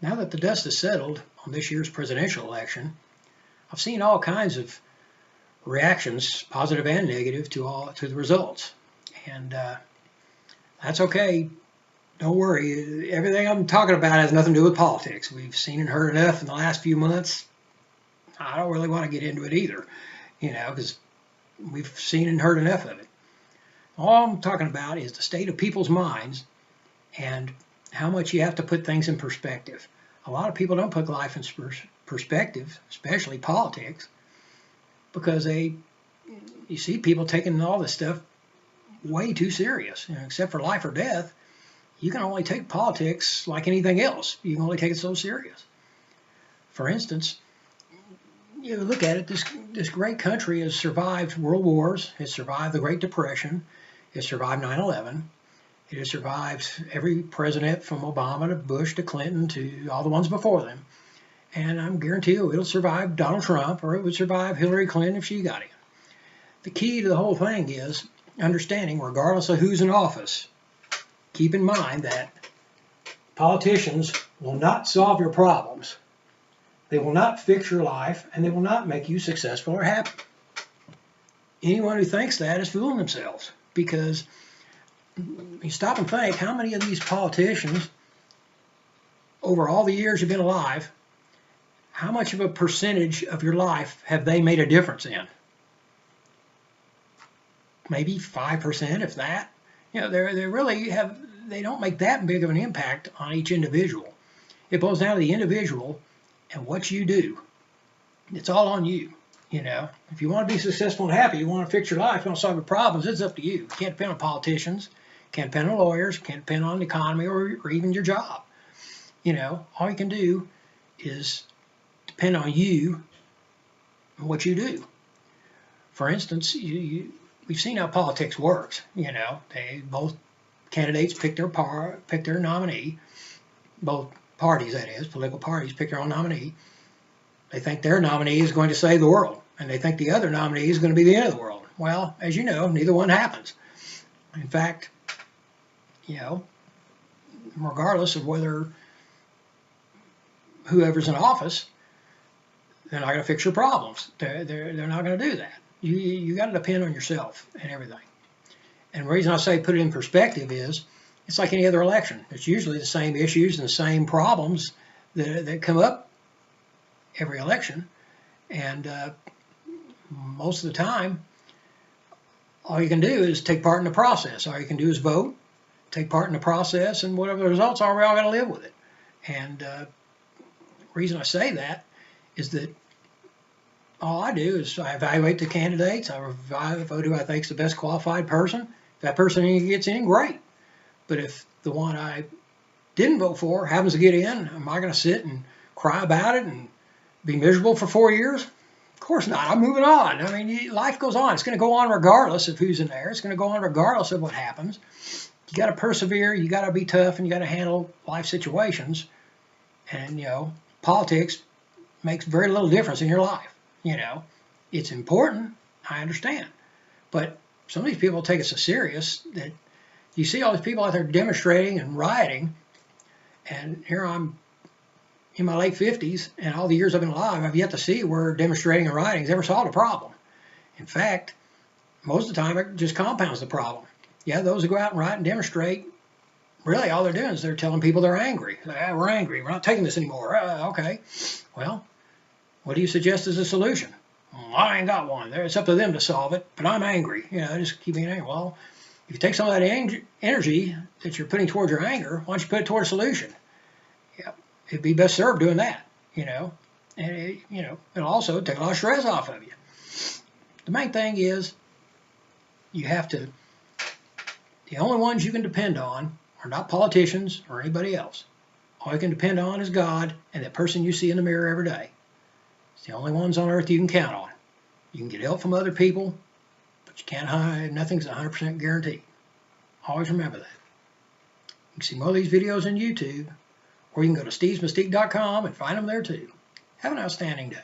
Now that the dust has settled on this year's presidential election, I've seen all kinds of reactions, positive and negative, to the results. And that's okay. Don't worry. Everything I'm talking about has nothing to do with politics. We've seen and heard enough in the last few months. I don't really want to get into it either, because we've seen and heard enough of it. All I'm talking about is the state of people's minds and how much you have to put things in perspective. A lot of people don't put life in perspective, especially politics, because you see people taking all this stuff way too serious. Except for life or death, you can only take politics like anything else. You can only take it so serious. For instance, you look at it, this great country has survived world wars, has survived the Great Depression, has survived 9/11. It has survived every president from Obama to Bush to Clinton to all the ones before them. And I'm guarantee you it'll survive Donald Trump, or it would survive Hillary Clinton if she got in. The key to the whole thing is understanding, regardless of who's in office, keep in mind that politicians will not solve your problems. They will not fix your life, and they will not make you successful or happy. Anyone who thinks that is fooling themselves, because you stop and think, how many of these politicians, over all the years you've been alive, how much of a percentage of your life have they made a difference in? Maybe 5%, if that. They don't make that big of an impact on each individual. It boils down to the individual and what you do. It's all on you. If you want to be successful and happy, you want to fix your life, you want to solve your problems, it's up to you. You can't depend on politicians, can't depend on lawyers, can't depend on the economy or even your job. All you can do is depend on you and what you do. For instance, we've seen how politics works. Both candidates pick their nominee. Both parties, that is, political parties, pick their own nominee. They think their nominee is going to save the world, and they think the other nominee is going to be the end of the world. Well, as you know, neither one happens. In fact, regardless of whether whoever's in office, they're not going to fix your problems. They're not going to do that. You got to depend on yourself and everything. And the reason I say put it in perspective is it's like any other election. It's usually the same issues and the same problems that come up every election. And most of the time, all you can do is take part in the process. All you can do is vote, take part in the process, and whatever the results are, we all got to live with it. And the reason I say that is that all I do is I evaluate the candidates. I vote who I think is the best qualified person. If that person gets in, great. But if the one I didn't vote for happens to get in, am I going to sit and cry about it and be miserable for 4 years? Of course not. I'm moving on. I mean, life goes on. It's going to go on regardless of who's in there. It's going to go on regardless of what happens. You got to persevere. You got to be tough, and you got to handle life situations. And, politics makes very little difference in your life. It's important. I understand. But some of these people take it so serious that you see all these people out there demonstrating and rioting, and here I'm in my late 50s, and all the years I've been alive, I've yet to see where demonstrating and rioting has ever solved a problem. In fact, most of the time it just compounds the problem. Yeah, those who go out and riot and demonstrate, really all they're doing is they're telling people they're angry. We're angry. We're not taking this anymore. Okay. Well, what do you suggest as a solution? Well, I ain't got one. It's up to them to solve it, but I'm angry. Just keep being angry. Well, if you take some of that energy that you're putting towards your anger, why don't you put it toward a solution? Yeah, it'd be best served doing that, and it'll also take a lot of stress off of you. The main thing is the only ones you can depend on are not politicians or anybody else. All you can depend on is God and that person you see in the mirror every day. It's the only ones on earth you can count on. You can get help from other people, but you can't hide. Nothing's 100% guaranteed. Always remember that. You can see more of these videos on YouTube, or you can go to stevesmystique.com and find them there too. Have an outstanding day.